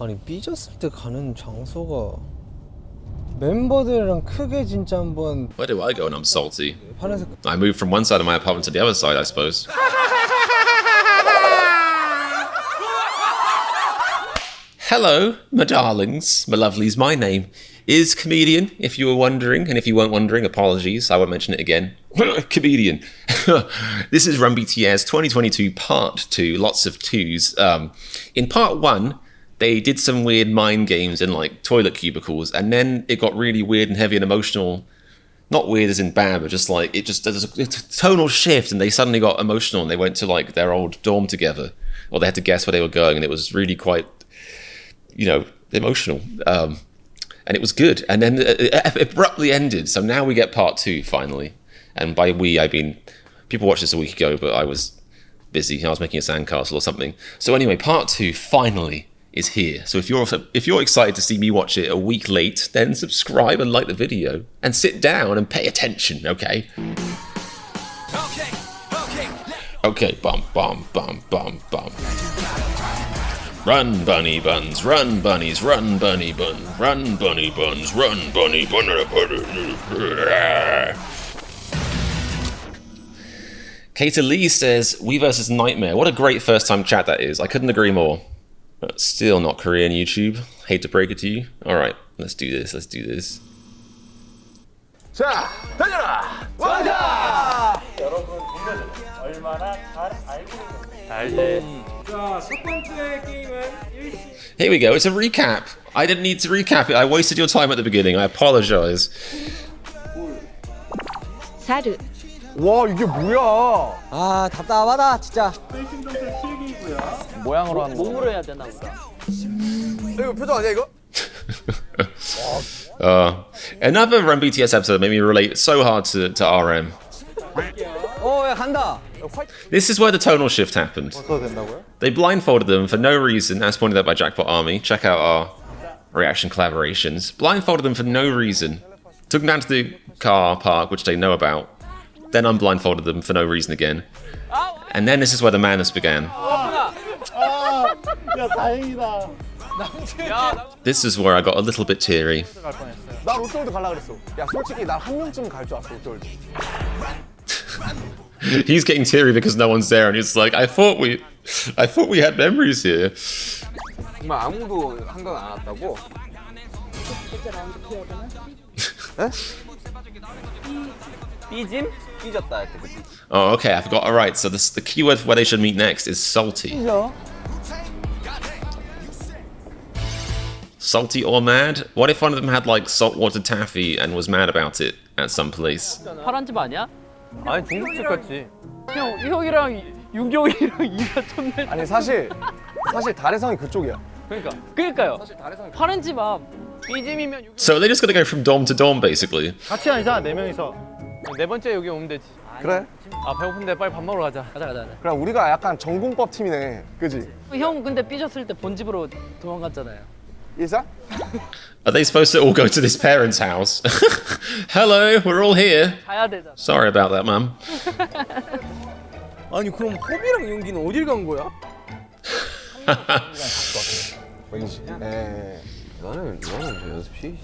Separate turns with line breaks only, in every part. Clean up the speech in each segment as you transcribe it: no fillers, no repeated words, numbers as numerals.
아니 삐졌을 때 가는 장소가 멤버들이랑 크게 진짜 한번
Where do I go when I'm salty?
파란색
I move from one side of my apartment to the other side, I suppose. Hello, my darlings, my lovelies. My name is Comedian, if you were wondering. And if you weren't wondering, apologies, I won't mention it again. Comedian. This is Run BTS 2022 Part 2, lots of twos. In Part 1, they did some weird mind games in like toilet cubicles, and then it got really weird and heavy and emotional. Not weird as in bad, but just like, there's a tonal shift, and they suddenly got emotional, and they went to like their old dorm together. Or they had to guess where they were going, and it was really quite, you know, emotional. And it was good. And then it abruptly ended. So now we get Part 2, finally. And by we, I mean, people watched this a week ago, but I was busy. I was making a sandcastle or something. So anyway, Part 2, finally, is here. So if you're excited to see me watch it a week late, then subscribe and like the video and sit down and pay attention, okay? Okay, bum bum bum bum bum. Run bunny buns, run bunnies, run bunny bun, run bunny buns, run bunny bun. Kater Lee says, "We versus Nightmare." What a great first time chat that is. I couldn't agree more. But still not Korean YouTube. Hate to break it to you. Alright, let's do this, let's do this.
자, 달려라! 왕자! 여러분, 얼마나 잘 알고 있는지. 알지. 자, 첫 번째 게임은
Here we go, it's a recap. I didn't need to recap it. I wasted your time at the beginning. I apologize.
사르.
와, 이게 뭐야?
아 답답하다 진짜.
모양으로 하는 거.
몸으로 해야 되나 보다.
이거 표정 아니야, 이거?
Another Run BTS episode made me relate so hard to RM.
야 간다.
This is where the tonal shift happened.
써도 된다고요?
They blindfolded them for no reason, as pointed out by Jackpot Army. Check out our reaction collaborations. Blindfolded them for no reason. Took them down to the car park, which they know about. Then unblindfolded them for no reason again. And then this is where the madness began.
야, 다행이다.
This is where I got a little bit teary.
나 롯데월드 갈라 그랬어. 야, 솔직히 난 한 명쯤 갈 줄 알았어, 롯데월드.
He's getting teary because no one's there, and he's like, I thought we had memories here.
정말 아무도 생각 안 왔다고?
삐짐?
삐졌다, 이렇게.
Oh, okay, I forgot. All right, so the keyword for where they should meet next is salty. Salty or mad? What if one of them had like saltwater taffy and was mad about it at some place?
파란 집 아니야?
아니, 중국집 같지.
형이랑 윤경이랑 이사촌네.
아니, 사실 달해성이 그쪽이야.
그러니까요. 파란 집 앞. 삐짐이면 여기.
So they're just gonna go from dorm to dorm, basically.
같이 아니잖아, 네 명이서.
네 번째 여기 오면 되지.
그래?
아 배고픈데 빨리 밥 먹으러 가자. 가자.
그래, 우리가 약간 전공법 팀이네. 그지?
형 근데 삐졌을 때 본집으로 도망갔잖아요.
일사?
Are they supposed to all go to this parent's house? Hello, we're all here.
가야 되잖아.
Sorry about that, mum.
아니 그럼 호비랑 용기는 어딜 간 거야?
왠지. 나는 연습실.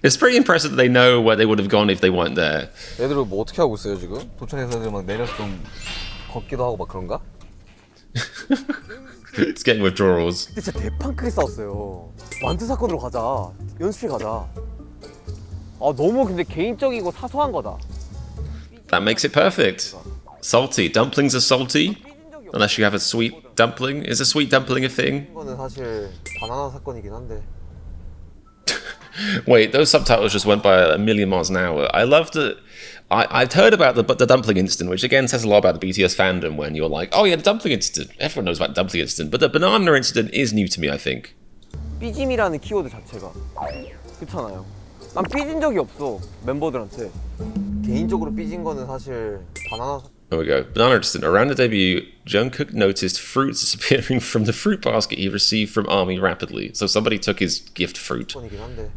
It's pretty impressive that they know where they would have gone if they weren't there.
애들 뭐 어떻게 하고 있어요 지금? 도착해서 막 내려서 좀 걷기도 하고 막 그런가?
It's getting withdrawals.
근데 진짜 대판 크게 싸웠어요. 완트 사건으로 가자. 연습실 가자. 아 너무 근데 개인적이고 사소한 거다.
That makes it perfect. Salty. Dumplings are salty. Unless you have a sweet dumpling. Is a sweet dumpling a thing?
이거는 사실 바나나 사건이긴 한데.
Wait, those subtitles just went by a million miles an hour. I love that. I've heard about the dumpling incident, which again says a lot about the BTS fandom when you're like, oh yeah, the dumpling incident. Everyone knows about the dumpling incident. But the banana incident is new to me, I think.
삐짐이라는 키워드 자체가 그렇잖아요. 난 삐진 적이 없어 멤버들한테.
개인적으로 삐진 거는 사실 바나나
There we go. Banana incident. Around the debut, Jungkook noticed fruits disappearing from the fruit basket he received from ARMY rapidly. So somebody took his gift fruit.
사건이긴 한데.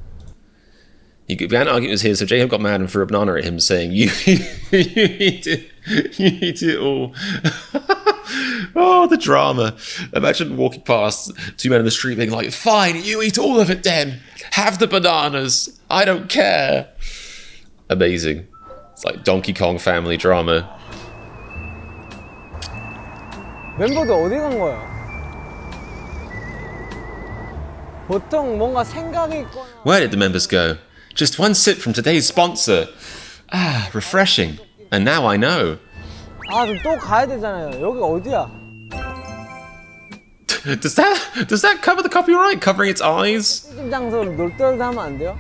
He began arguing with his, so J-Hope got mad and threw a banana at him, saying, you eat it all. Oh, the drama. Imagine walking past two men in the street being like, fine, you eat all of it then. Have the bananas. I don't care. Amazing. It's like Donkey Kong family drama.
멤버들 어디 간 거야? 보통 뭔가 생각이 있거나
Where did the members go? Just one sip from today's sponsor. Ah, refreshing. And now I know.
아 그럼 또 가야 되잖아요. 여기 어디야?
Does that cover the copyright? Covering its eyes?
튀김 장소를 놀떨다 하면 안 돼요?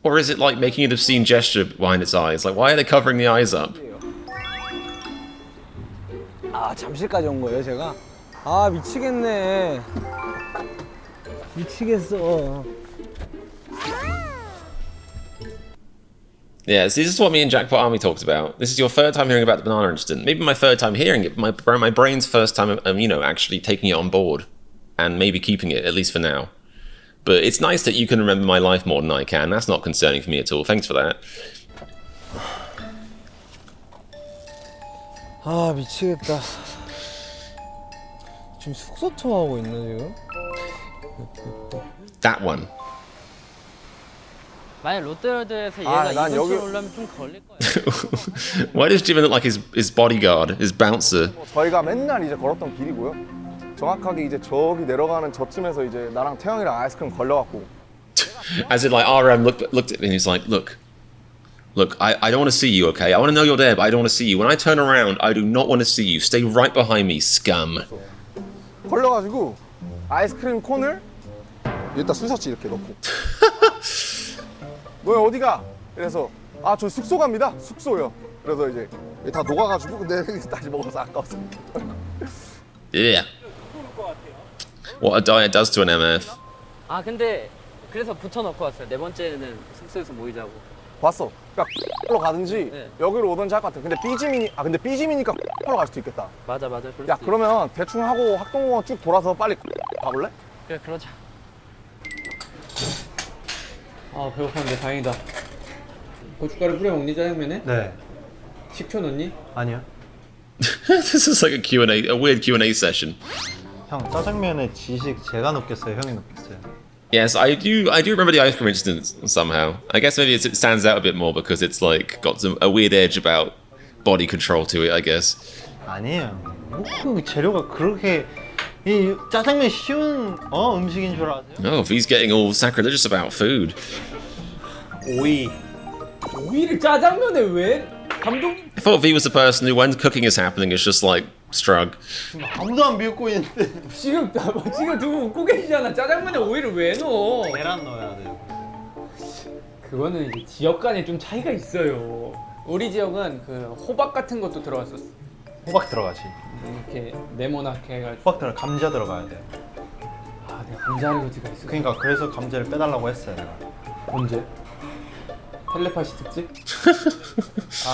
Or is it like making an obscene gesture behind its eyes? Like, why are they covering the eyes up?
아 잠실까지 온 거예요 제가? 아 미치겠네. 미치겠어.
Yeah, see, this is what me and Jackpot Army talked about. This is your third time hearing about the banana incident. Maybe my third time hearing it, but my brain's first time, you know, actually taking it on board. And maybe keeping it, at least for now. But it's nice that you can remember my life more than I can. That's not concerning for me at all. Thanks for that.
아 미치겠다. 지금 숙소 투어하고 있나 지금?
That one.
만약 롯데월드에서 얘가
난
이번
여기-
주에 올라면 좀 걸릴 거야.
Why does Jimin look like his bodyguard, his bouncer?
저희가 맨날 이제 걸었던 길이고요. 정확하게 이제 저기 내려가는 저쯤에서 이제 나랑 태영이랑 아이스크림 걸려갖고
As in, like, RM looked at me and he's like, look, I don't want to see you, okay? I want to know you're there, but I don't want to see you. When I turn around, I do not want to see you. Stay right behind me, scum.
걸려가지고 아이스크림 콘을 여기다 쑤셨지 이렇게 넣고 너 어디가? 그래서 아 저 숙소 갑니다. 숙소요. 그래서 이제 다 녹아가지고 근데 다시 먹어서 아까웠어.
Yeah. What a diet does to an MF.
아 근데 그래서 붙여놓고 왔어요. 네 번째는 숙소에서 모이자고.
봤어. 그러니까 로 가든지
네.
여기로 오든지 할 것 같아. 근데 삐짐이니 근데 삐짐이니까 로 갈 수도 있겠다.
맞아 그럴
야
수도
그러면 대충 하고 학동공원 쭉 돌아서 빨리 가볼래?
있어. 그래 그러자.
아 배고팠는데 다행이다. 고춧가루 뿌려 먹니 짜장면에?
네.
식초 넣니?
아니요.
This is like a weird Q&A session.
형 짜장면에 지식 제가 넣겠어요? 형이 넣겠어요?
Yes, I do remember the ice cream incident somehow. I guess maybe it stands out a bit more because it's like got a weird edge about body control to it, I guess.
아니에요. 그 재료가 그렇게 이 짜장면 쉬운 음식인 줄 아세요?
Oh, if he's getting all sacrilegious about food.
오이.
오이를 짜장면에 왜? 감독님
I thought V was the person who, when cooking is happening, is just like, shrug.
지금 아무도 안 비웃고 있는데
지금 두 분 웃고 계시잖아. 짜장면에 오이를 왜 넣어?
계란 넣어야 돼요.
그거는 이제 지역 간에 좀 차이가 있어요. 우리 지역은 그 호박 같은 것도 들어갔었어.
호박 들어가지.
이렇게 네모나게 해가지고.
호박 들어 감자 들어가야 돼요.
아 내가 감자 알러지가 있어.
그러니까 그래서 감자를 빼달라고 했어요 내가.
언제? 텔레파시 특집?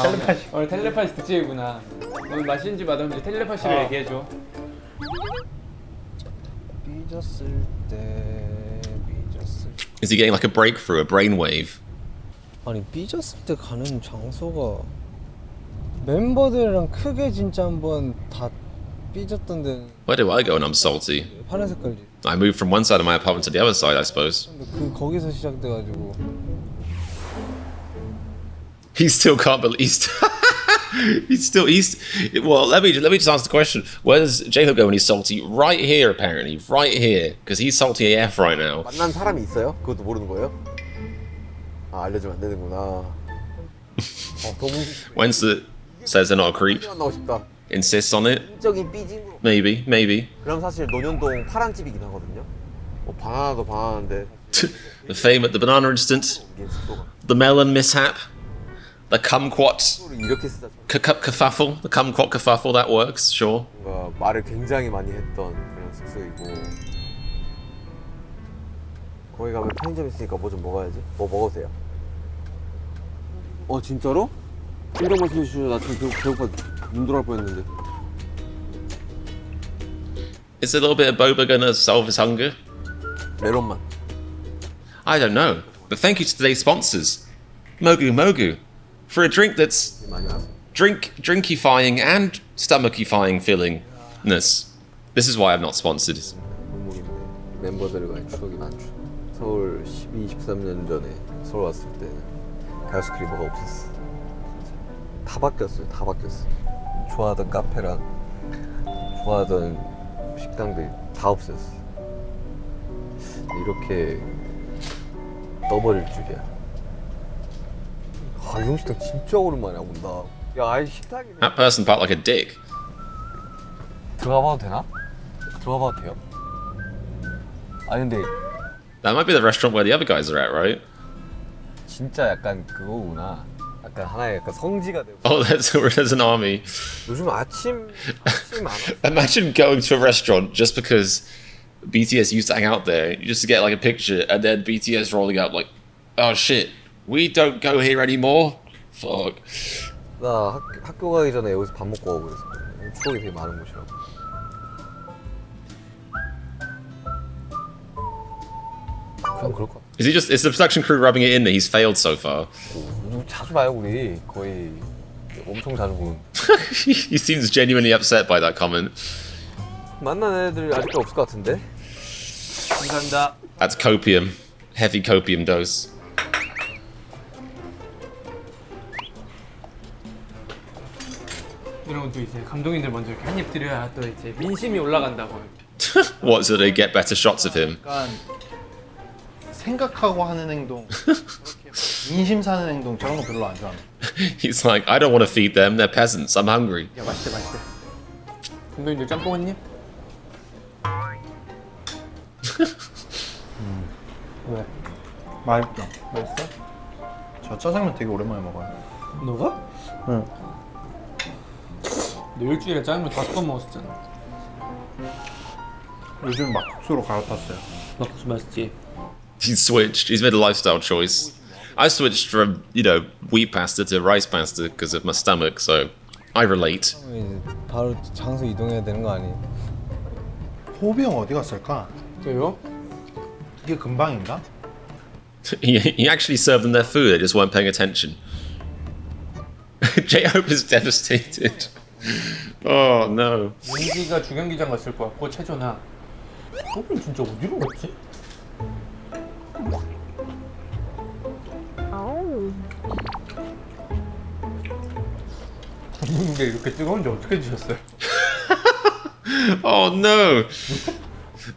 텔레파시.
오늘 텔레파시 특집이구나. 오늘 맛있는지 맛없는지 텔레파시를 얘기해줘.
삐졌을 때
Is he getting like a breakthrough, a brainwave?
아니 삐졌을 때 가는 장소가 멤버들이랑 크게 진짜 한번 다 삐졌던 데는
Where do I go when I'm salty?
파란 색깔지.
I move from one side of my apartment to the other side, I suppose.
근데 그 거기서 시작돼가지고
He still can't believe well, let me just ask the question. Where does Jacob go when he's salty? Right here, apparently. Right here. Because he's salty AF right now.
만난 사람이 있어요? 그것도 모르는 거예요? 아 알려주면 안 되는구나. 너무
Wensa says they're not a creep.
나고 싶다.
Insists on it.
인적인 삐짐으로.
Maybe.
그럼 사실 논현동 파란집이긴 하거든요. 뭐 바나나도 바나나인데
The fame at the banana incident.
이게 숙소가
The melon mishap. The kumquat
숙소를 이렇게 쓰다
kerfuffle. The kumquat kerfuffle, that works, sure.
뭔가 말을 굉장히 많이 했던 그런 숙소이고 거기 가면 편의점 있으니까 뭐 좀 먹어야지. 뭐 먹으세요? 진짜로? 진정 말씀해 주시죠. 나 지금 배고파 눈 돌아갈 뻔했는데.
Is a little bit of boba gonna solve his hunger?
메론맛.
I don't know. But thank you to today's sponsors. Mogu Mogu. For a drink that's
많이 나서.
drinkifying and stomachifying feelingness. This is why I'm not sponsored.
골목인데 멤버들과의 추억이 많죠. 서울 12, 13년 전에 서울 왔을 때는 가스크림 뭐가 없었어. 다 바뀌었어요. 다 바뀌었어. 좋아하던 카페랑 좋아하던 식당들 다 없었어. 이렇게 떠버릴 줄이야. 아, 이 식당 진짜 오랜만에 온다. 야, 아이 식당이네.
That person felt like a dick.
들어가봐도 되나? 들어가봐도 돼요? 아니 근데
That might be the restaurant where the other guys are at, right?
진짜 약간 그거구나. 약간 하나의 약간 성지가 되고.
Oh, there's an army.
요즘 아침 안 와?
Imagine going to a restaurant just because BTS used to hang out there, just to get like a picture, and then BTS rolling up like, oh shit, we don't go here anymore. Fuck.
나 학교 가기 전에 여기서 밥 먹고 가고 그랬어. 추억이 되게 많은 곳이라고. 그냥 그럴 것 같아.
Is the production crew rubbing it in that he's failed so far?
자주 봐요 우리. 거의 엄청 자주 보는.
He seems genuinely upset by that comment.
만난 애들 아직도 없을 것 같은데?
감사합니다.
That's copium. Heavy copium dose.
이런 것도 이제 감독님들 먼저 이렇게 한입 드려야 또 이제 민심이 올라간다고.
What, so they get better shots of him?
약간 생각하고 하는 행동, 그렇게 인심 사는 행동 저런 거 별로 안 좋아합니다.
He's like, I don't want to feed them. They're peasants. I'm hungry.
야 맛있대 맛있대. 감독님들 짬뽕 한 입? 왜?
맛있다.
맛있어?
저 짜장면 되게 오랜만에 먹어요.
너가?
응.
너 일주일에 짜장면 5번 먹었었잖아.
요즘 막국수로 갈아탔어요.
막국수 맛있지?
He's switched. He's made a lifestyle choice. I switched from, wheat pasta to rice pasta because of my stomach, so I relate.
이제 바로 장소 이동해야 되는 거 아니에요?
호비 형 어디 갔을까?
저요?
이게 금방인가?
He actually served them their food. They just weren't paying attention. J-Hope is devastated. Oh no.
민지가 주경기장 갔을 것 같고 최조나. 호빈 진짜 어디로 갔지? 감독님들 이렇게 뜨거운데 어떻게 드셨어요?
Oh no.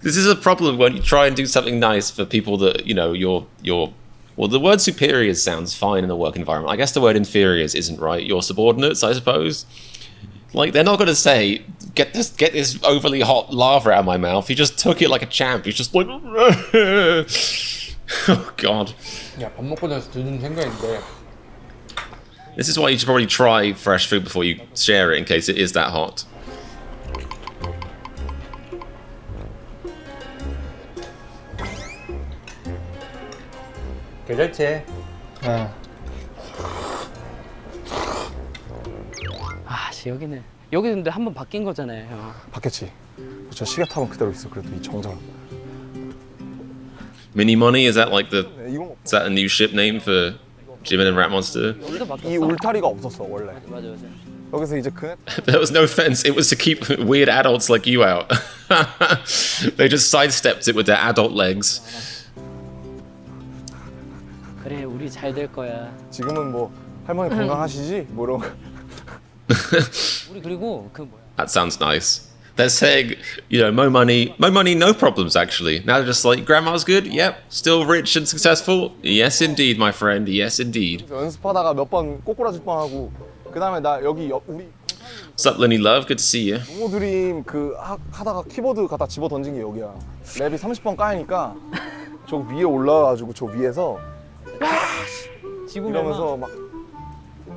This is a problem when you try and do something nice for people that, well, the word superiors sounds fine in the work environment. I guess the word inferiors isn't right. Your subordinates, I suppose. Like, they're not going to say, get this overly hot lava out of my mouth. He just took it like a champ. He's just like, oh god.
야, 밥 먹고 나서 드는 생각인데
This is why you should probably try fresh food before you share it in case it is that hot.
계절체.
어.
아, 씨, 여기는 근데 한 번 바뀐 거잖아요, 형.
바뀌었지. 저 시계탑은 그대로 있어. 그래도 이 정장.
Mini Money, is that like
이거
is that a new ship name for Jimin and Rat Monster?
여기도 바뀌었어.
이 울타리가 없었어 원래.
맞아.
여기서 이제 그
There was no fence. It was to keep weird adults like you out. They just sidestepped it with their adult legs.
그래, 우리 잘 될 거야.
지금은 뭐 할머니 건강하시지? 뭐 이런 거.
우리 그리고 그 뭐야?
That sounds nice. They're saying, more money, no problems actually. Now they're just like, grandma's good? Yep. Still rich and successful? Yes, indeed, my friend. Yes, indeed.
연습하다가 몇 번 꼬꾸라질 뻔하고 그 다음에 나 여기 우리
What's up, Lenny Love? Good to see you.
동호 드림 그 하다가 키보드 갖다 집어 던진 게 여기야. 랩이 30번 까이니까 저 위에 올라가지고 저 위에서
지구멸망.
이러면서 막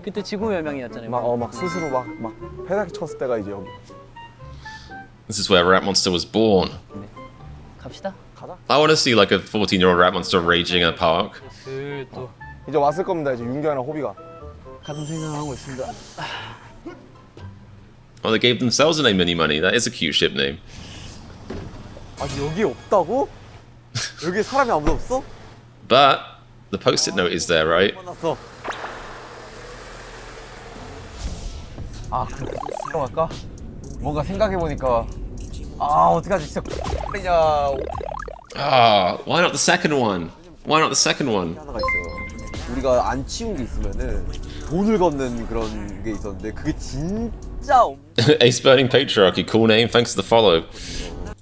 그때 지구멸망이었잖아요.
막 스스로 막 페달 쳤을 때가 이제 여기.
This is where Rat Monster was born.
갑시다.
가자.
I want to see like a 14-year-old Rat Monster raging in a park.
또
이제 왔을 겁니다. 이제 윤경이랑 호비가.
같은 생각하고 있습니다.
Oh, they gave themselves a name, Mini Money. That is a cute ship name.
아니 여기 없다고? 여기 사람이 아무도 없어?
But the post-it note is there, right?
만났어. 아 그럼 할까? 뭔가 생각해보니까 아 어떡하지 진짜 그냥
Why not the second one? Why not the second one?
하나가 있어요. 우리가 안 치운 게 있으면은 돈을 걷는 그런 게 있었는데 그게 진짜
Ace Burning Patriarchy, cool name. Thanks for the follow.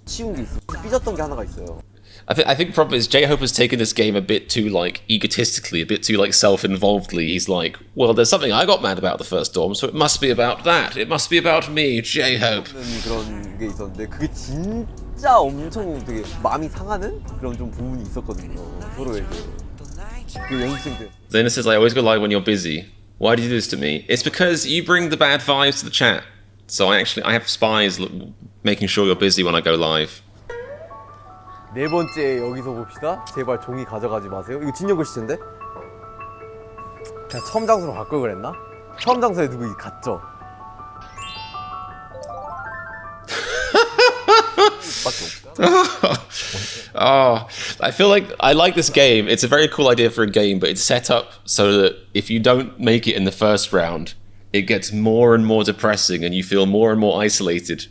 치운 게 있어. 삐졌던 게 하나가 있어요.
I think the problem is J-Hope has taken this game a bit too like egotistically, a bit too like self-involvedly. He's like, well, there's something I got mad about the first dorm, so it must be about that. It must be about me, J-Hope.
그런 게 있었는데 그게 진짜 엄청 되게 마음이 상하는 그런 좀 부분이 있었거든요. 서로에게. 그 연습생 때.
Zena says, I always go live when you're busy. Why do you do this to me? It's because you bring the bad vibes to the chat. So I have spies making sure you're busy when I go live.
네 번째 여기서 봅시다. 제발 종이 가져가지 마세요. 이거 진영 글씨인데? 그냥 처음 장소로 갈 걸 그랬나? 처음 장소에 누구 갔죠?
Oh, I feel like I like this game. It's a very cool idea for a game, but it's set up so that if you don't make it in the first round, it gets more and more depressing and you feel more and more isolated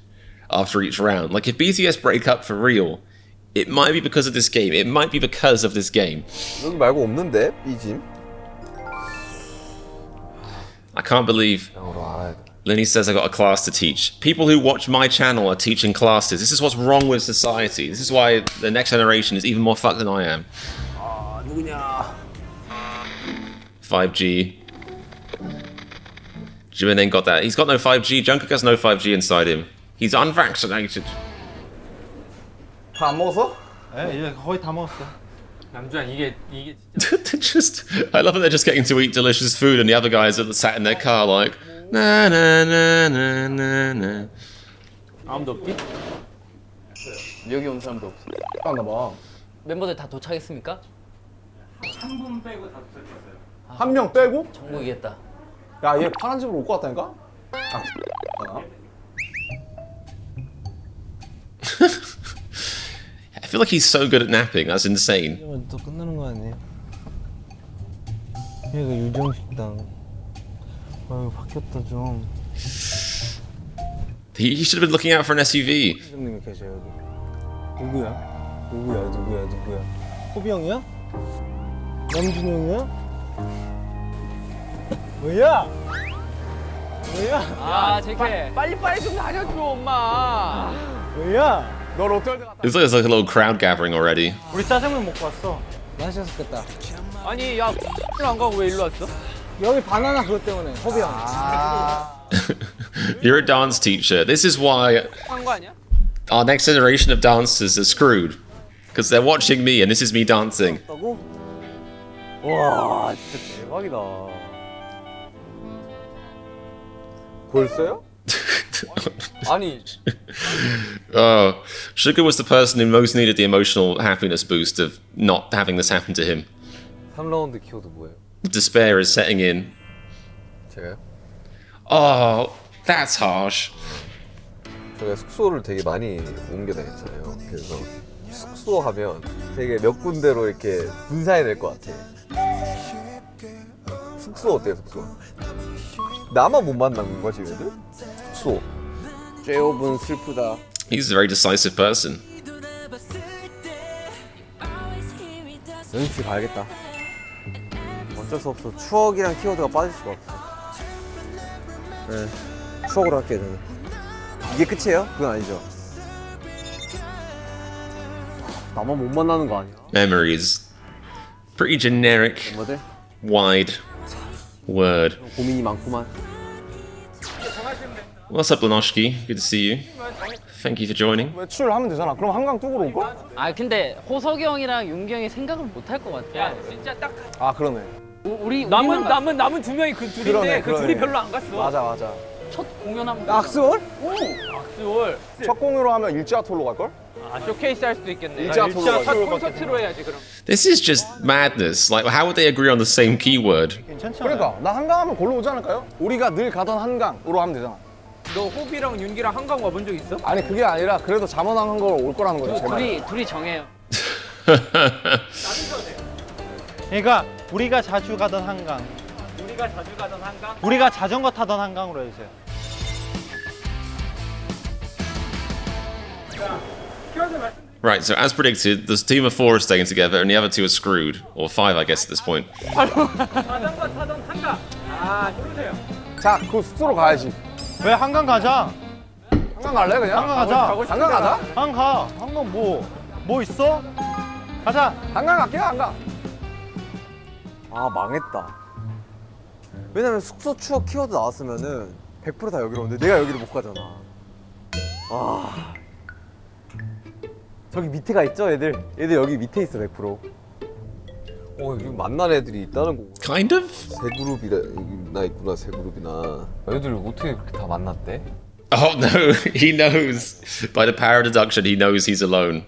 after each round. Like if BTS break up for real, it might be because of this game. It might be because of this game.
여기 말고 없는데? B짐?
I can't believe
영어로 알아야 돼.
Lenny says I got a class to teach. People who watch my channel are teaching classes. This is what's wrong with society. This is why the next generation is even more fucked than I am.
아 누구냐?
5G. Jimin ain't got that. He's got no 5G. Jungkook has no 5G inside him. He's unvaccinated.
다 안 먹었어?
네, 이제 거의 다 먹었어.
남주환 이게
They're just, I love that they're just getting to eat delicious food and the other guys are sat in their car like, na na na na na na.
아무도 없지?
여기 온 사람도 없어.
안 봐.
멤버들 다 도착했습니까?
한 분 빼고 다 도착했어요.
한 명 빼고?
정국이겠다.
야, 얘 파란 집으로 올 것 같다니까?
I feel like he's so good at napping. That's insane.
이러면 또 끝나는 거 아니에요? 여기가 유정식당. 아유 바뀌었다 좀.
He should have been looking out for an SUV.
회장님이 계셔 여기. 누구야? 누구야? 호비 형이야? 남준 형이야? 뭐야?
아, JK.
빨리 좀 다녀줘 엄마.
뭐야?
너 롯데월드 갔다.
It's like a little crowd gathering already.
우리 짜장면 먹고 왔어.
맛있었겠다.
아니 야 안 가고 왜 일로 왔어?
여기 바나나 그것 때문에 호비 형.
You're a dance teacher. This is why
한 거 아니야?
our next generation of dancers are screwed. Because they're watching me and this is me dancing.
했다고? 와 진짜 대박이다. 벌써요? 아니
Oh, Sugar was the person who most needed the emotional happiness boost of not having this happen to him.
3라운드 키워드 뭐예요?
Despair is setting in.
제가요?
Oh, that's harsh.
제가 숙소를 되게 많이 옮겨 다녔잖아요. 그래서 숙소 하면 되게 몇 군데로 이렇게 분산이 될 것 같아. 숙소 어때요, 숙소? 나만 못 만난 거지, 얘들? 숙소.
제이홉은 슬프다.
He's a very decisive person.
연습실 가야겠다. 어쩔 수 없어. 추억이랑 키워드가 빠질 수가 없어. 네, 추억으로 할게요, 저는. 이게 끝이에요? 그건 아니죠. 나만 못 만나는 거 아니야?
Memories. Pretty generic,
멤버들?
wide word.
고민이 많구만.
What's up, Lenoshki? Good to see you. Thank you for joining.
외출하면 되잖아. 그럼 한강 뚝으로 올걸?
아, 근데 호석이 형이랑 윤기 형이 생각을 못 할 것 같아.
야 진짜 딱
아, 그러네.
우리
남은 두 명이 그 둘인데
그러네,
그 둘이
그러네.
별로 안 갔어.
맞아.
첫 공연하면
악수월?
악수월.
첫 공유로 하면 일지아톨로 갈걸?
아 쇼케이스 할 수도 있겠네.
일자
일자
토로
첫
가지고.
콘서트로 해야지 그럼.
This is just madness. Like, how would they agree on the same keyword?
괜찮잖아.
그러니까 나 한강 하면 골로 오지 않을까요? 우리가 늘 가던 한강으로 하면 되잖아.
너 호비랑 윤기랑 한강 와본 적 있어?
아니 그게 아니라 그래도 잠원한 걸 올 거라는 거죠. 제 말은.
둘이 정해요.
그러니까 우리가 자주 가던 한강.
우리가 자주 가던 한강?
우리가 자전거 타던 한강으로 해주세요.
Right, so as predicted, the team of 4 are staying together and the other 2 are screwed. Or 5, I guess, at this point.
자전거 타던 한강. 아, 고르세요.
자, 그 숙소로 가야지.
왜 한강 가자.
한강 갈래 그냥?
한강 가자.
한강 가자.
한강 가. 한강 뭐 있어? 가자.
한강 갈게요 한강. 아 망했다. 왜냐면 숙소 추억 키워드 나왔으면은 100% 다 여기로 오는데 내가 여기를 못 가잖아. 아 저기 밑에가 있죠 애들. 애들 여기 밑에 있어 100%. 여기 만난 애들이 있다는 거.
Kind of?
세 그룹이나 있구나 세 그룹이나.
애들 어떻게 그렇게 다 만났대?
Oh no, he knows. By the power of deduction, he knows he's alone.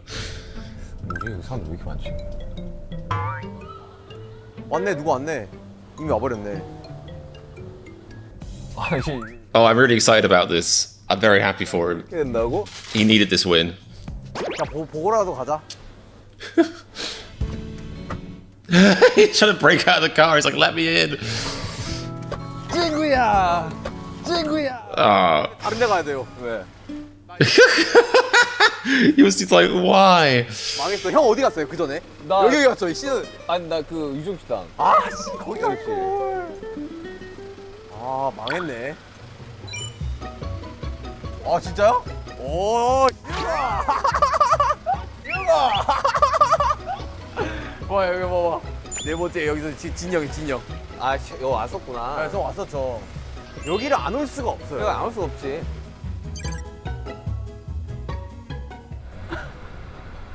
뭐지? 여기 사람 왜 이렇게 많지? 왔네 누구 왔네. 이미 와버렸네. 아니
Oh, I'm really excited about this. I'm very happy for him.
이렇게 된다고?
He needed this win.
자 보고라도 가자.
He's trying to break out of the car. He's like, let me in.
친구야.
Ah.
다른 데 가야 돼요. 왜?
He's like, why?
망했어. 형 어디 갔어요 그 전에?
나-
여기 갔죠 시즌.
아니 나 그 유종식당.
아씨 거기 갈걸. 아 망했네. 아 진짜요? 오 유아. 유아. 와 여기 봐봐. 네 번째 여기서 진영.
아 여기 왔었구나.
그래서 왔었죠. 여기를 안 올 수가 없어요.
여기 안 올 수 없지.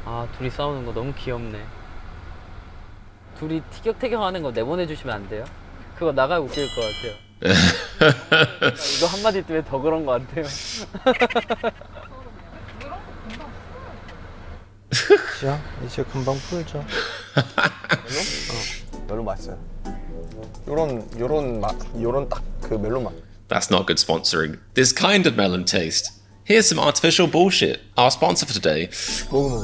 아 둘이 싸우는 거 너무 귀엽네. 둘이 티격태격하는 거 내보내주시면 안 돼요? 그거 나가야 웃길 것 같아요. 이거 한마디 때문에 더 그런 것 같아요.
자, 이제 금방 풀죠.
멜론 맛있어요. 요런 딱 그 멜론 맛.
That's not good sponsoring. This kind of melon taste. Here's some artificial bullshit. Our sponsor for today.
먹어.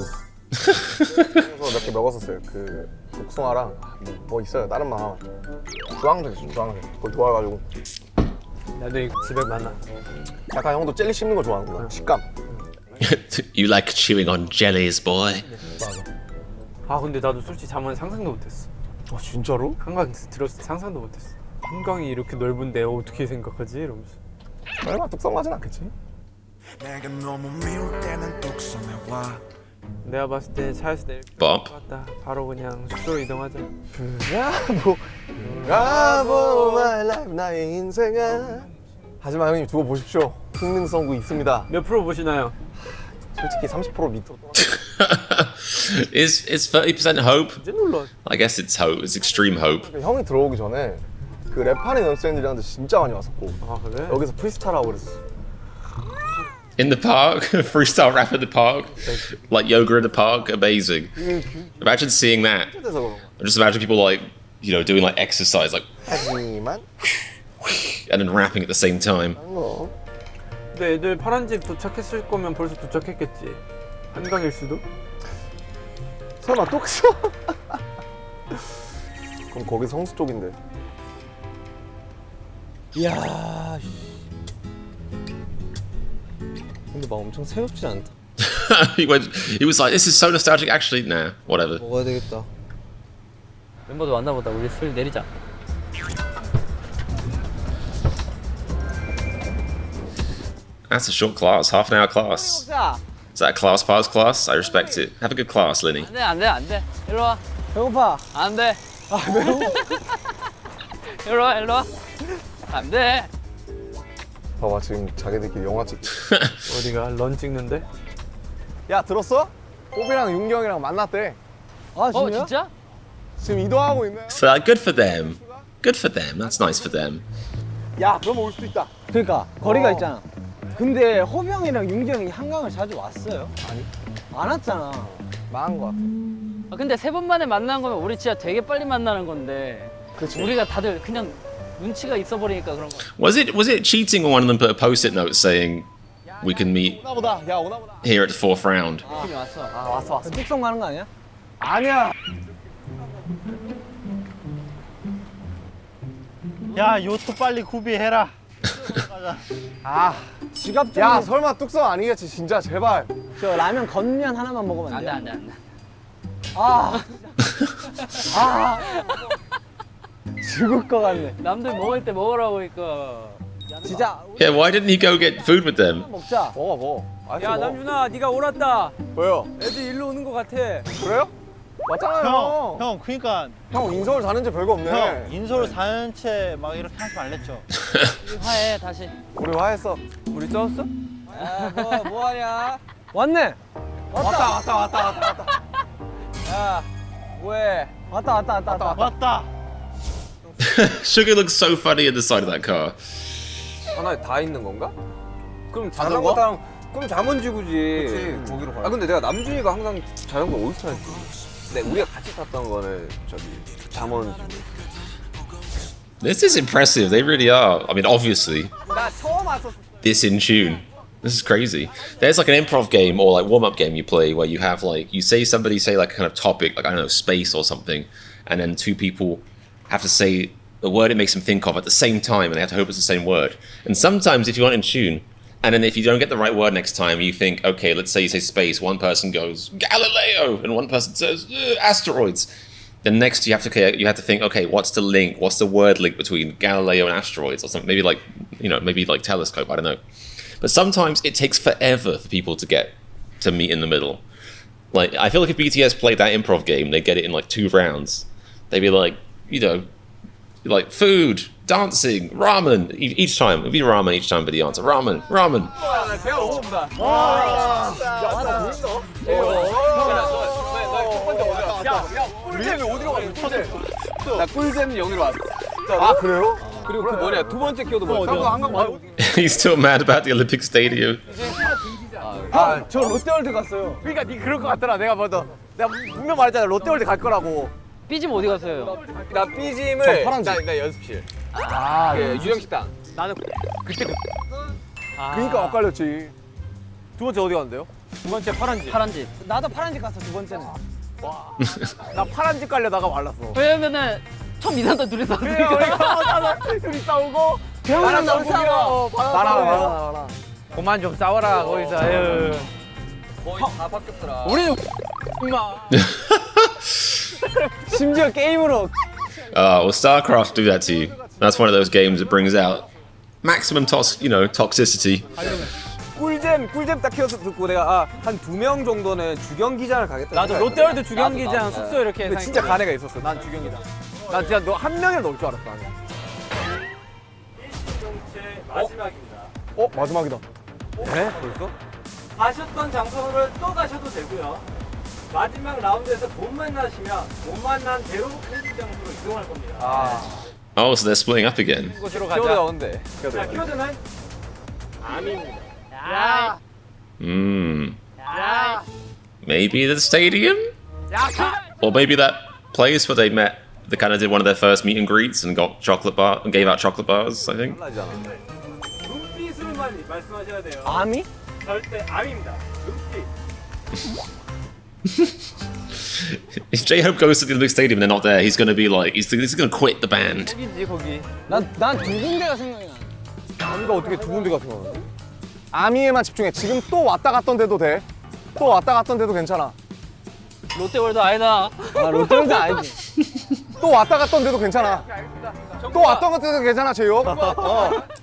그래서 몇 개 먹었었어요. 그 복숭아랑 뭐 있어요. 다른 맛 하나. 주황색 있어. 주황색. 그거 좋아해가지고.
나도 이거 집에 많아.
약간 형도 젤리 씹는 거 좋아하는구나. 식감.
You like chewing on jellies, boy.
아 근데 나도 솔직히 잠은 상상도 못했어.
아 진짜로?
한강 들었을 때 상상도 못했어. 한강이 이렇게 넓은데 어떻게 생각하지? 이러면서.
설마 뚝성하진 않겠지?
내가 봤을 때 차에서 내릴
Bob.
것 같다. 바로 그냥 숙소로 이동하자.
브라보 마이 라이프 나의 인생아. 하지만 형님 두고 보십시오. 흥능성구 있습니다.
몇 프로 보시나요?
솔직히 30% 밑으로
Is 30% hope?
이제 놀라.
I guess it's hope. It's extreme hope.
형이 들어오기 전에 그 랩하는 연습생들이랑도 진짜 많이 왔었고
아 그래?
여기서 프리스타일하고 그랬어.
In the park, freestyle rap in the park, like yoga in the park, amazing. Imagine seeing that.
그래서 그런 거.
Just imagine people like, doing like exercise, like,
하지만
and then rapping at the same time.
뭐
근데 애들 파란 집 도착했을 거면 벌써 도착했겠지. 한강일 수도?
설마 또 갔어? 그럼 거기 성수 쪽인데.
이야. 근데 막 엄청 새롭지 않다.
He was like, this is so nostalgic. Actually, nah, whatever.
먹어야 되겠다.
멤버들 왔나보다. 우리 술 내리자.
That's a short class, half an hour class. Is that a class pass class? I respect it. Have a good class, Linny.
안돼. 일로 와.
배고파.
안돼. 일로 와. 안돼.
봐봐 지금 자기들끼리 영화 찍.
어디가? 런 찍는데?
야 들었어? 뽀비랑 윤기 형이랑 만났대.
아 진짜?
진짜?
지금 이동하고 있네.
So good for them. Good for them. That's nice for them.
야 그러면 올 수도 있다.
그러니까 거리가 있잖아. 근데 호비 형이랑 윤기 형이 한강을 자주 왔어요? 아니. 안 왔잖아.
망한 거 같아.
아, 근데 3번 만에 만난 거면 우리 진짜 되게 빨리 만나는 건데.
그치.
우리가 다들 그냥 눈치가 있어 버리니까 그런 거.
Was it cheating when one of them put a post-it note saying we can meet
오나보다. 야 오나보다.
here at the 4th round?
팀이 왔어.
아 왔어.
뚝성 가는 거 아니야?
아니야.
야 요트 빨리 구비해라.
아,
지갑 좀.
야 설마 뚝섬 아니겠지 진짜 제발.
저 라면 건면 하나만 먹으면 안 돼요?
안돼.
아. 아. 죽을 것 같네.
남들 먹을 때 먹으라고 하니까.
진짜
Yeah, why didn't he go get food with them?
먹자.
먹어.
야 남준아 네가 옳았다.
왜요?
애들 일로 오는 것 같아.
그래요? 맞잖아요.
형 그니까
형 인서울 사는 지 별거 없네.
형 인솔 사는 채 막 이렇게 하지 말랬죠.
화해 다시.
우리 화했어.
우리 싸웠어?
뭐하냐? 왔네.
왔다.
야, 왜? 왔다.
왔다.
Sugar looks so funny in the side of that car.
하나에 다 있는 건가? 그럼
자전거?
자전거랑 그럼 잠원지구지.
그치, 거기로 가요.
아 근데 내가 남준이가 항상 자전거 어디서 타는지. 근데 우리가 같이 탔던 거는 저기 잠원지구.
This is impressive. They really are. I mean, obviously,
나 처음 왔었어.
this in tune. This is crazy. There's like an improv game or like warm-up game you play where you have like you say somebody say like a kind of topic like I don't know space or something, and then two people have to say the word it makes them think of at the same time, and they have to hope it's the same word. And sometimes if you aren't in tune, and then if you don't get the right word next time, you think, okay, let's say you say space, one person goes Galileo, and one person says asteroids. Then next you have to think, okay, what's the link? What's the word link between Galileo and asteroids or something? Maybe like maybe like telescope. I don't know. But sometimes it takes forever for people to meet in the middle. Like I feel like if BTS played that improv game, they'd get it in like 2 rounds. They'd be like, like food, dancing, ramen. Each time, it'd be ramen each time, but the answer ramen.
나 꿀잼 여기로 왔어.
아 그래요?
그리고 그 뭐냐 두 번째 키워드 뭐야?
한강 와요.
He's still mad about the Olympic Stadium.
저 롯데월드 갔어요.
그러니까 니 그럴 것 같더라. 내가 분명 말했잖아. 롯데월드 갈 거라고.
삐짐 어디 갔어요?
나 삐짐을
파란색.
나 연습실.
아,
그 유령식당.
나는 그때 그러니까 엇갈렸지. 두 번째 어디 갔는데요?
두 번째 파란지.
파란집.
나도 파란집 갔어, 두 번째는.
나 파란 집 가려다가 말랐어.
왜냐면은 처음 이난다 둘이 싸우니까.
둘이 싸우고
병원은 너무 싸워.
나랑
그만 좀 싸워라 거기서. 아유.
거의 다 바뀌었더라.
우리는 임마.
심지어 게임으로.
Well, StarCraft do that to you. That's one of those games that brings out maximum toxicity.
꿀잼 딱 키워드 듣고 내가 한 2명 정도는 주경기장을 가겠다.
나도 롯데월드 주경기장 숙소 이렇게.
근데 진짜 간 애가 있었어. 난 주경이다. 나 진짜 너 한 명을 넣을 줄 알았어. 나는.
마지막입니다.
마지막이다. 네? 벌써?
가셨던 장소를 또 가셔도 되고요. 마지막 라운드에서 못 만나시면 못 만난 대로 편집 장소로 이동할 겁니다.
Oh, so they're splitting up again.
곳으로
키워드가
가자.
온대.
자, 키워드는 암입니다.
Maybe the stadium? Or maybe that place where they met. They kind of did one of their first meet and greets and got and gave out chocolate bars, I think.
눈빛으로만 말씀하셔야 돼요.
아미?
절대 암입니다. 눈빛.
If J-Hope goes to the Olympic Stadium and they're not there, he's going to be like, he's going to quit the band.
거기지 거기.
난 두 군데가 생각이 나.
아미가 어떻게 두 군데 같은 거야? 아미에만 집중해. 지금 또 왔다 갔던 데도 돼. 또 왔다 갔던 데도 괜찮아.
롯데월드 아니다.
아, 롯데월드 아니지.
또 왔다 갔던 데도 괜찮아. 또 왔던 데도 괜찮아, 제이홉.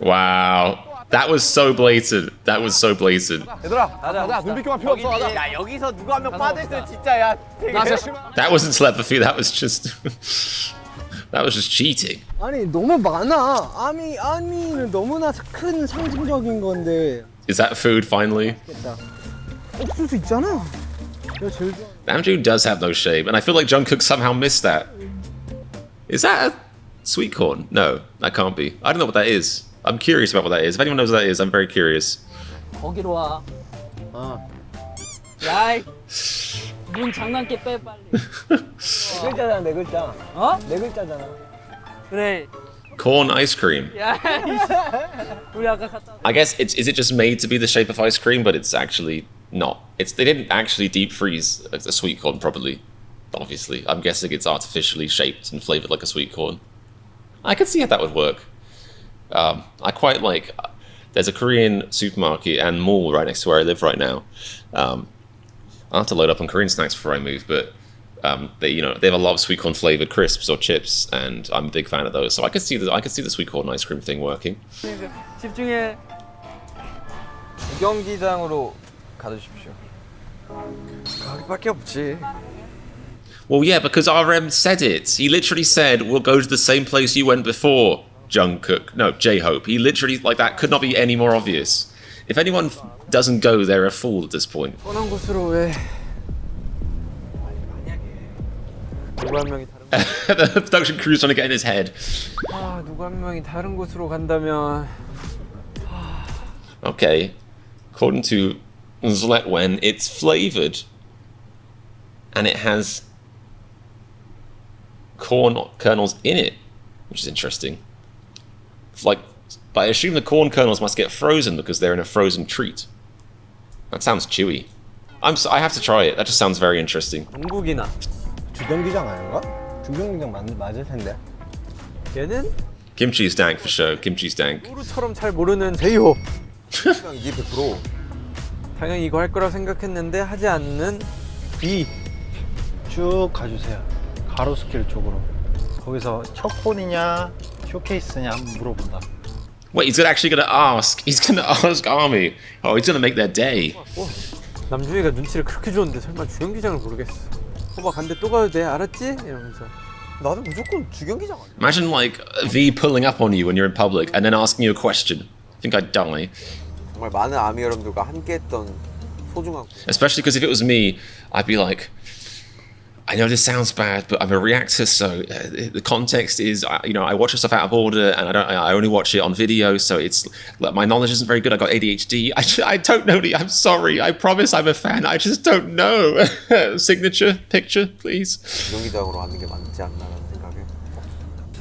Wow. That was so blatant. That was so blatant.
얘들아, 가자. 눈빛 교환 필요 없어. 가자.
야 여기서 누가 한 명 빠져있으면 진짜 야 되게.
나 진짜 심한.
That wasn't telepathy. That was just cheating.
아니, 너무 많아. 아미는 너무나 큰 상징적인 건데.
Is that food finally?
옥수수 있잖아. 내가 제일 좋아.
Namjoon does have no shame, and I feel like Jungkook somehow missed that. Is that a sweet corn? No, that can't be. I don't know what that is. I'm curious about what that is. If anyone knows what that is, I'm very curious.
거기로 와. 야이. 눈 장난기 빼 빨리.
네 글자잖아, 네 글자.
어?
네 글자잖아.
그래.
Corn ice cream.
야. 우리 아까 갔다.
I guess is it just made to be the shape of ice cream, but it's actually not. They didn't actually deep freeze a sweet corn properly. Obviously, I'm guessing it's artificially shaped and flavored like a sweet corn. I could see how that would work. I quite like. There's a Korean supermarket and mall right next to where I live right now. I'll have to load up on Korean snacks before I move, but they have a lot of sweet corn flavored crisps or chips, and I'm a big fan of those. So I could see the sweet corn ice cream thing working.
집중해.
구경기장으로 가주십시오. 거기밖에 없지.
Well, yeah, because RM said it. He literally said, "We'll go to the same place you went before." Jungkook, no, J-Hope. He literally, like, that could not be any more obvious. If anyone doesn't go, they're a fool at this point.
뻔한 곳으로 왜? 누구 한 명이 다른
The production crew's trying to get in his head.
누구 한 명이 다른 곳으로 간다면.
Okay, according to Zletwen, it's flavored, and it has corn kernels in it, which is interesting. Like, but I assume the corn kernels must get frozen because they're in a frozen treat. That sounds chewy. I have to try it. That just sounds very interesting.
중국이나.
주경기장 아닌가? 주경기장 맞을 텐데.
얘는
Kimchi's dank for sure. Kimchi's dank.
우루처럼 잘 모르는 제이홉. 이게 100%. 당연히 이거 할 거라 생각했는데 하지 않는 B.
쭉 가주세요. 가로수길 쪽으로. 거기서 첫 홀이냐 쇼케이스냐 한번 물어본다.
Wait, he's actually gonna ask. He's gonna ask Army. Oh, he's gonna make their day.
남준이가 눈치를 그렇게 줬는데 설마 주경기장을 모르겠어. 호박 간대 또 가도 돼 알았지? 이러면서. 나는 무조건 주경기장 아니야.
Imagine like V pulling up on you when you're in public and then asking you a question. I think I'd die.
정말 많은 아미 여러분들과 함께했던 소중한.
Especially because if it was me, I'd be like, I know this sounds bad, but I'm a reactor, so the context is, I watch stuff out of order, and I only watch it on video, so it's like, my knowledge isn't very good. I got ADHD. I don't know. I'm sorry. I promise I'm a fan. I just don't know. Signature picture, please.
주경기장으로 가는 게 맞지 않나라는 생각에.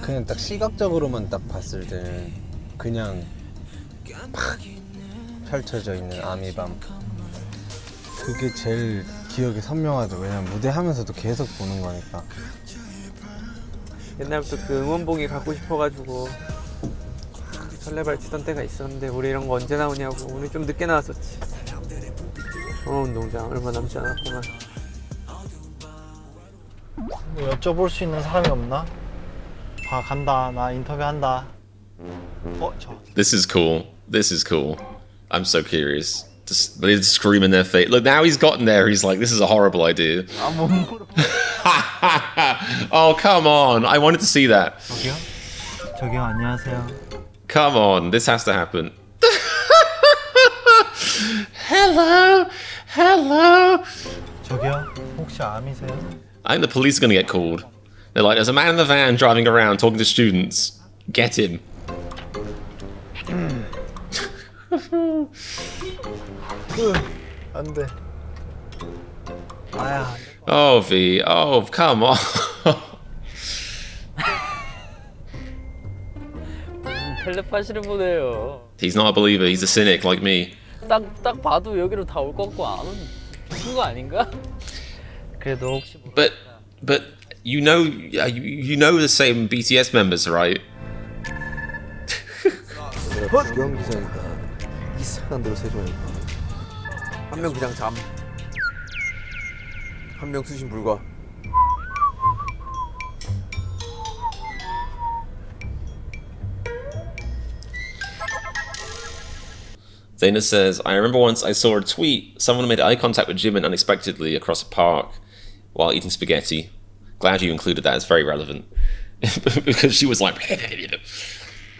그냥 딱 시각적으로만 딱 봤을 때는 그냥 팍 펼쳐져 있는 아미밤. 그게 제일 기억이 선명하죠. 왜냐면 무대하면서도 계속 보는 거니까.
옛날부터 그 응원봉이 갖고 싶어가지고 설레발 치던 때가 있었는데 우리 이런 거 언제 나오냐고. 우리 좀 늦게 나왔었지. 운동장 얼마 남지 않았구만.
뭐 여쭤볼 수 있는 사람이 없나? 간다. 나 인터뷰한다.
This is cool. This is cool. I'm so curious. They scream in their face. Look, now he's gotten there. He's like, this is a horrible idea. Oh, come on. I wanted to see that.
저기요, 안녕하세요.
Come on. This has to happen. Hello. Hello.
저기요, 혹시 아미세요?
I think the police are going to get called. They're like, there's a man in the van driving around talking to students. Get him.
안 돼. 아야.
Oh, V. Oh, come on.
텔레파시를 보내요.
He's not a believer. He's a cynic like me.
딱 봐도 여기로 다 올 것 같고 안 오는 친구 아닌가? 그래도 혹시
But you know the same BTS members, right?
내가 주경기장이니까 이상한 대로 세줘야겠다.
한 명 그냥 잠. 한 명 수신 불가.
Dana says, I remember once I saw a tweet. Someone made eye contact with Jimin unexpectedly across a park while eating spaghetti. Glad you included that. It's very relevant. Because she was like...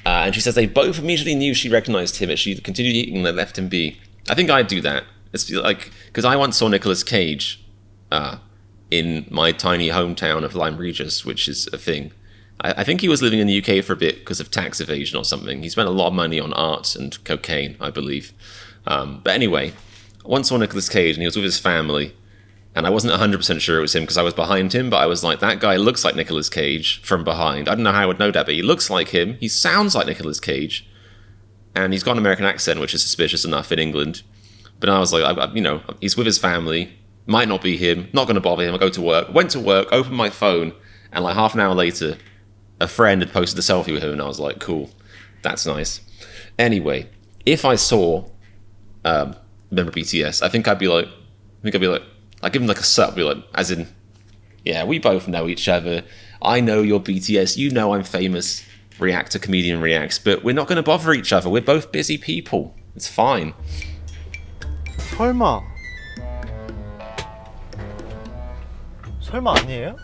and she says they both immediately knew she recognized him as she continued eating and they left him be. I think I'd do that. It's like... Because I once saw Nicolas Cage in my tiny hometown of Lyme Regis, which is a thing. I think he was living in the UK for a bit because of tax evasion or something. He spent a lot of money on art and cocaine, I believe. But anyway, I once saw Nicolas Cage and he was with his family. And I wasn't 100% sure it was him because I was behind him. But I was like, that guy looks like Nicolas Cage from behind. I don't know how I would know that, but he looks like him. He sounds like Nicolas Cage. And he's got an American accent, which is suspicious enough in England. But I was like, he's with his family. Might not be him. Not going to bother him. I go to work. Went to work, opened my phone. And like half an hour later... a friend had posted a selfie with him and I was like, cool. That's nice. Anyway, if I saw member BTS, I think I'd be like, I'd give him like a sup, be like, as in, yeah, we both know each other. I know you're BTS, you know I'm famous. React to Comedian Reacts, but we're not going to bother each other. We're both busy people. It's fine.
설마 아니에요?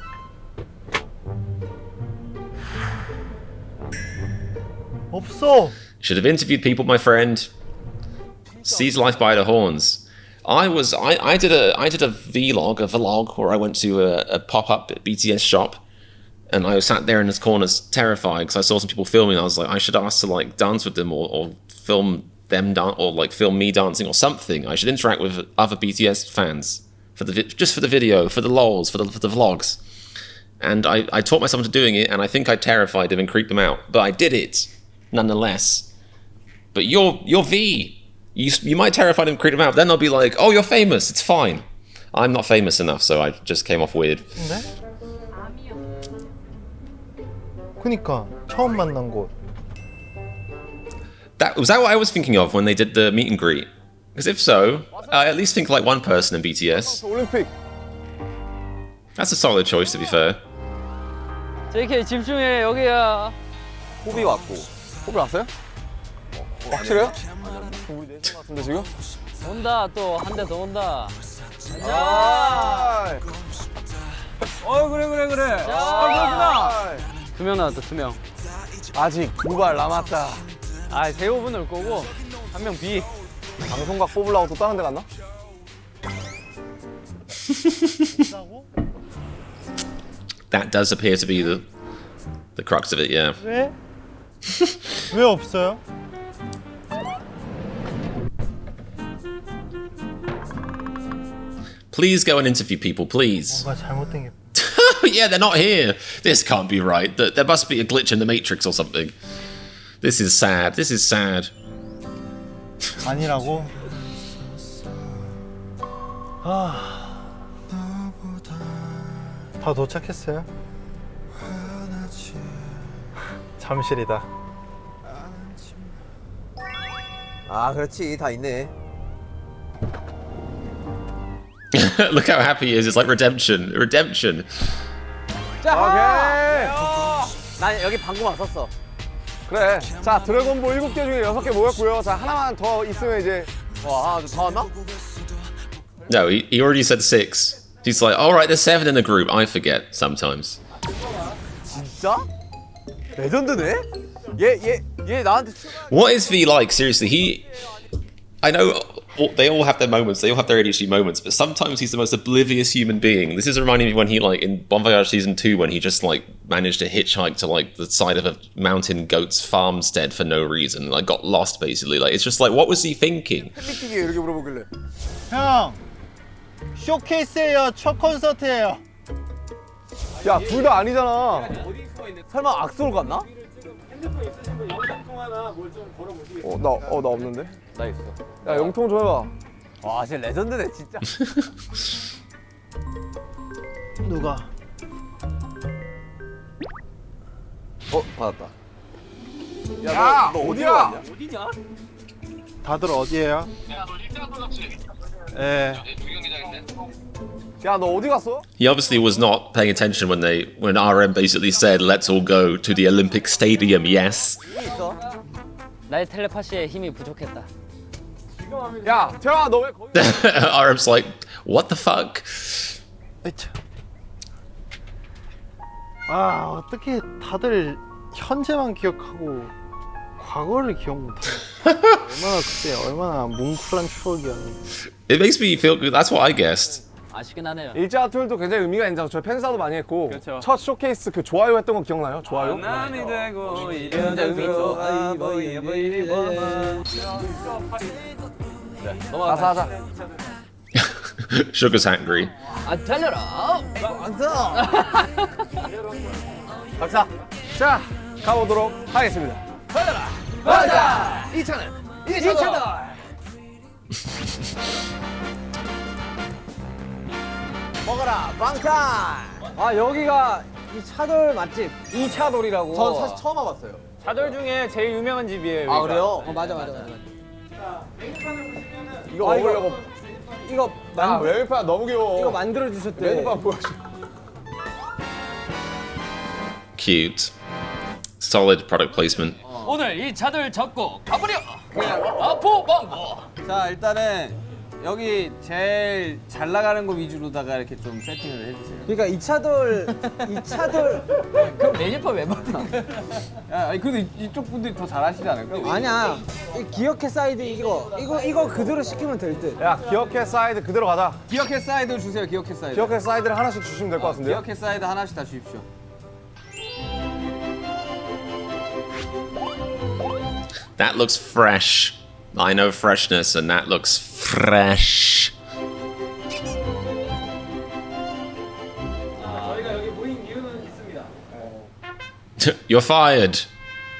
없어.
Should have interviewed people, my friend. Seize life by the horns. I did a vlog where I went to a pop-up BTS shop, and I was sat there in this corner terrified because I saw some people filming. I was like, I should ask to like dance with them or film them or like film me dancing or something. I should interact with other BTS fans just for the video, for the lols, for the vlogs. And I taught myself to doing it, and I think I terrified them and creeped them out, but I did it nonetheless. But you're V. You might terrify them and creep them out, but then they'll be like, oh, you're famous. It's fine. I'm not famous enough, so I just came off weird.
근데? 그니까 처음 만난 곳.
Was that what I was thinking of when they did the meet and greet? Because if so, I at least think like one person in BTS.
올림픽.
That's a solid choice, to be fair.
JK 집중해, 여기야.
호비 왔고. 호비 왔어요? 확실해요? 우리 넷인 것 같은데 지금?
온다, 또 한 대 더 온다.
아.
그래.
자, 2명 나왔다, 2명.
아직 2발 남았다.
아, 대부분 올 거고, 1명 B.
방송각 뽑으려고 또 다른 데 갔나?
That does appear to be the crux of it, yeah.
왜? 왜 없어요?
Please go and interview people, please.
뭔가 잘못된 게.
Yeah, they're not here. This can't be right. There must be a glitch in the Matrix or something. This is sad. This is sad.
아니라고? 다 도착했어요? 잠실이다.
아, 그렇지. 다 있네.
Look how happy he is. It's like redemption. Redemption.
오케이. 난 여기 방금 왔었어. 그래. 자, 드래곤볼 7개 중에 6개 모였고요. 자, 하나만 더 있으면 이제 와, 다 왔나?
No, he already said 6. He's like, all right, there's 7 in the group. I forget sometimes.
진짜? 레전드네? 얘 나한테
What is V like? Seriously, I know they all have their moments. They all have their ADHD moments, but sometimes he's the most oblivious human being. This is reminding me when he like in Bon Voyage season 2 when he just like managed to hitchhike to like the side of a mountain goat's farmstead for no reason. Like got lost basically. Like it's just like what was he thinking?
팬미팅에 이렇게 물어보길래.
형! 쇼케이스예요. 첫 콘서트예요.
야, 둘 다 아니잖아. 설마 악수로 갔나? 나 없는데?
나 있어.
야, 영통 좀 해봐. 와, 진짜 레전드네, 진짜.
누가?
받았다.
야, 너 어디야?
어디냐?
다들 어디에요? 예.
야, 너 어디 갔어?
He obviously was not paying attention when RM basically said, "Let's all go to the Olympic Stadium." Yes.
나의 텔레파시에 힘이 부족했다.
야, 태영아, 너 왜 거기?
RM's like, "What the fuck?"
으차. 아, 어떻게 다들 현재만 기억하고 과거를 기억 못하냐. 얼마나 뭉클한 추억이었는데.
It makes me feel good. That's what I guessed.
아쉽긴 하네요.
일자 툴도 굉장히 의미가 있는 장. 저희 팬사도 많이 했고
그렇죠.
첫 쇼케이스 그 좋아요 했던 거 기억나요? 좋아요?
남이 되고
진짜 의미 있어.
가사 하자.
Sugar's hungry.
아, 달려라.
박사. 자, 가보도록 하겠습니다. 가자. 2차는 먹어라 방탄. 아, 여기가 이 차돌 맛집 2차돌이라고. 전 사실 처음 와봤어요.
차돌 중에 제일 유명한 집이에요.
아
여기가.
그래요?
맞아.
이거 먹으려고
이거
메뉴판 너무 귀여워.
이거 만들어 주셨대.
메뉴판 보여줘.
Cute. Solid product placement.
오늘 이 차들 잡고 가버려. 아포방고.
자 일단은 여기 제일 잘 나가는 거 위주로다가 이렇게 좀 세팅을 해주세요.
그러니까 이 차돌
그럼 메뉴판 왜 만든 거야?
야, 아니 근데 이쪽 분들이 더 잘하시지 않을까?
아니야. 기어캣 사이드 이거 그대로 시키면 될 듯.
야 기어캣 사이드 그대로 가자. 기어캣 사이드 주세요. 기어캣 사이드. 기어캣 사이드를 하나씩 주시면 될 것 같은데요? 기어캣 사이드 하나씩 다 주십시오.
That looks fresh. I know freshness, and that looks fresh.
저희가 여기 모인 이유는 있습니다.
You're fired.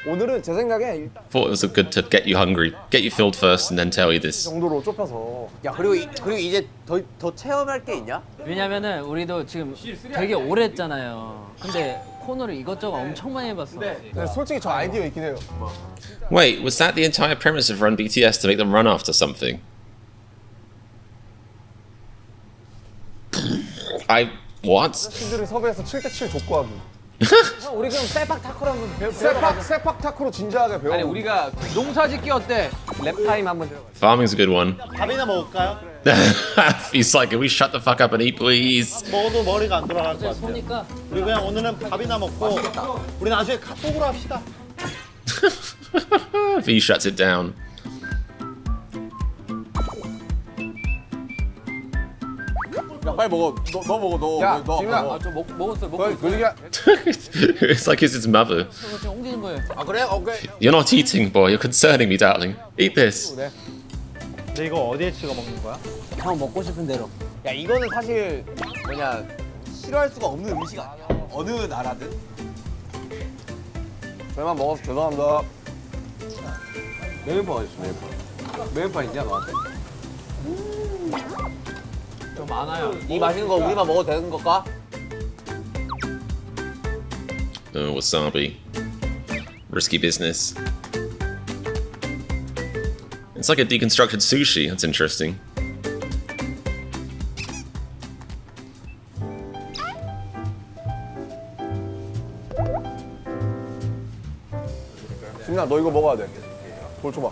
오늘은 제 생각에 일단
Thought it was good to get you hungry, get you filled first, and then tell you this.
정도로 좁혀서.
야 그리고 이제 더 체험할 게 있냐?
왜냐면은 우리도 지금 되게 오래 했잖아요. 근데 코너를 이것저것 엄청 많이 해봤어.
근데 솔직히 저 아이디어 있긴 해요.
Wait, was that the entire premise of Run BTS to make them run after something? What?
친구들이 섭외해서 7대7 족구하기.
형 우리 그럼 세팍 타크로 한번 배워.
세팍 타크로 진지하게 배워.
아니 우리가 농사짓기 어때? 랩 타임 한번 들어가.
Farming's a good one.
밥이나 먹을까요?
He's like, can we shut the fuck up and eat, please?
먹어도 머리가 안 돌아갈 것 같아요.
소니까
우리 그냥 오늘은 밥이나 먹고 우리 나중에 카톡으로 합시다.
V shuts it down.
야 빨리 먹어. 너 먹어 너.
야,
너
지민아.
먹어.
저 먹었어요.
그 얘기야.
It's like it's his mother.
지금 옮기는 거예요.
아 그래? 오케이.
You're not eating, boy. You're concerning me, darling. Eat this.
근데 이거 어디에 찍어 먹는 거야?
형 먹고 싶은 대로.
야 이거는 사실 뭐냐 싫어할 수가 없는 음식 아니야. 어느 나라든. 저만 먹어서 죄송합니다. 메뉴판 어딨어 메뉴판? 메뉴판 있냐 너한테?
좀 많아요.
이 맛있는 거 우리만 먹어도 되는 걸까?
Oh, wasabi. Risky business. It's like a deconstructed sushi. That's interesting.
진아 너 이거 먹어야 돼. 볼 줘봐.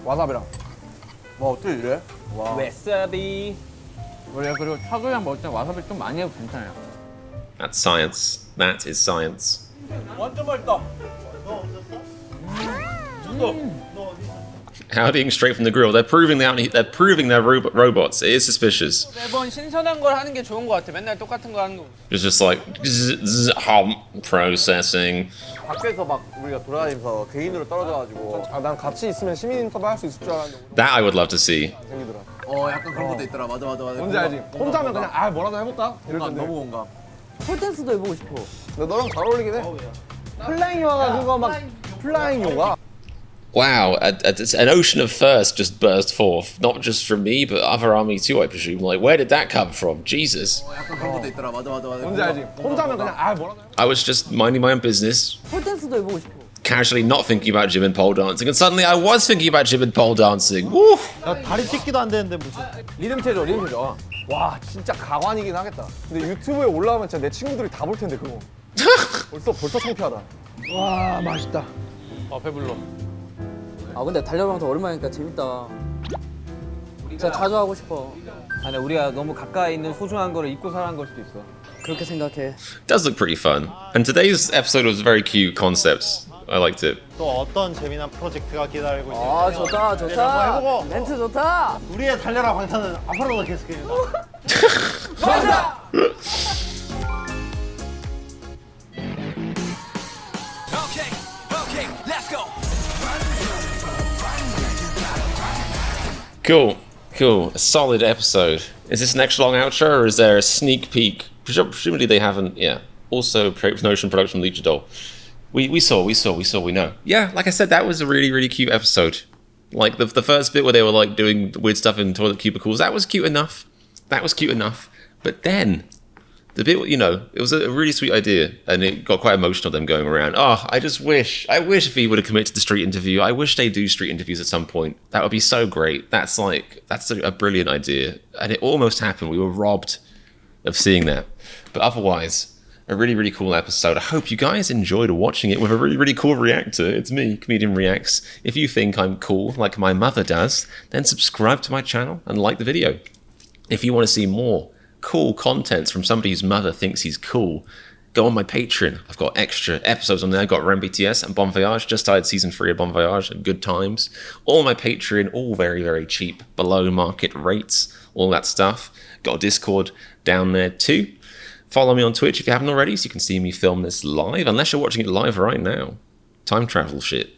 와사비랑. 와 어떻게 이래? 와.
와사비. 원래 그리고 차돌이랑 먹을 때 와사비 좀 많이 해도 괜찮아요.
That's science. That is science.
완전 맛있다.
Howdying straight from the grill. They're proving they're robots. It is suspicious.
매번 신선한 걸 하는 게 좋은 것 같아. 맨날 똑같은 거 하는 거.
It's just like processing.
밖에서 막 우리가 돌아다니면서 개인으로 떨어져가지고. 아 난 같이 있으면 시민 인터뷰 할 수 있을 줄 알았는데
That I would love to see.
안 생기더라.
약간 그런 것도 있더라. 맞아.
뭔지 알지? 혼자면 그냥 아 뭐라도 해볼까? 이럴 텐데.
너무 공감.
폴댄스도 해보고 싶어.
근데 너랑 잘 어울리긴 해. 플라잉 요가가 그거 막 플라잉 요가.
Wow, an ocean of thirst just burst forth. Not just from me, but other army too, I presume. Like, where did that come from? Jesus.
약간 그런 것도 있더라. 맞아.
뭔지 알지? 혼자면 그냥 아 뭐라도 해.
I was just minding my own business,
폴댄스도 해보고 싶어.
casually not thinking about gym and pole dancing, and suddenly I was thinking about gym and pole dancing. Woo!
나 다리 찢기도 안 되는데 무슨
리듬 체조. 와 진짜 가관이긴 하겠다. 근데 유튜브에 올라오면 진짜 내 친구들이 다 볼 텐데 그거. 벌써 창피하다.
와 맛있다.
아 배불러. 아 근데 달려가면 더 오랜만이니까 재밌다. 진짜 자주 하고 싶어.
아니 우리가 너무 가까이 있는 소중한 거를 잊고 살아간 걸 수도 있어.
그렇게 생각해.
It does look pretty fun. And today's episode was very cute concepts. I liked it.
또 어떤 재미난 프로젝트가 기다리고 있는지
아 좋다.
한번 해보고
멘트 좋다.
우리의 달려라 방탄은 앞으로도 계속해요.
Cool. A solid episode. Is this an extra long outro, or is there a sneak peek? Presumably they haven't. Yeah. Also, promotion production from Leech Doll. We know. Yeah, like I said, that was a really cute episode. Like the first bit where they were like doing weird stuff in toilet cubicles, that was cute enough. But then The bit, you know, it was a really sweet idea, and it got quite emotional, them going around. Oh, I wish V would have committed to the street interview. I wish they do street interviews at some point. That would be so great. That's a brilliant idea. And it almost happened. We were robbed of seeing that. But otherwise, a really, really cool episode. I hope you guys enjoyed watching it with a really, really cool reactor. It's me, Comedian Reacts. If you think I'm cool, like my mother does, then subscribe to my channel and like the video. If you want to see more cool contents from somebody whose mother thinks he's cool, go on my Patreon. I've got extra episodes on there. I've got Run BTS and Bon Voyage. Just started season 3 of Bon Voyage and Good Times. All on my Patreon, all very, very cheap, below market rates, all that stuff. Got a Discord down there too. Follow me on Twitch if you haven't already, so you can see me film this live, unless you're watching it live right now. Time travel shit.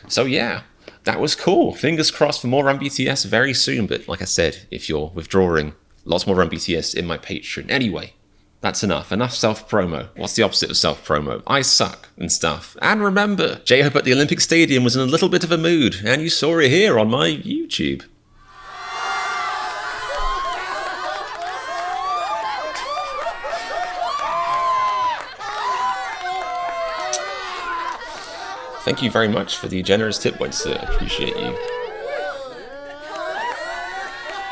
So yeah, that was cool. Fingers crossed for more Run BTS very soon, but like I said, if you're withdrawing, lots more Run BTS in my Patreon. Anyway, that's enough. Enough self-promo. What's the opposite of self-promo? I suck and stuff. And remember, J-Hope at the Olympic Stadium was in a little bit of a mood, and you saw it here on my YouTube. Thank you very much for the generous tip, Winslet. I appreciate you.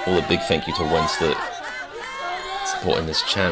All a big thank you to Winslet supporting this channel.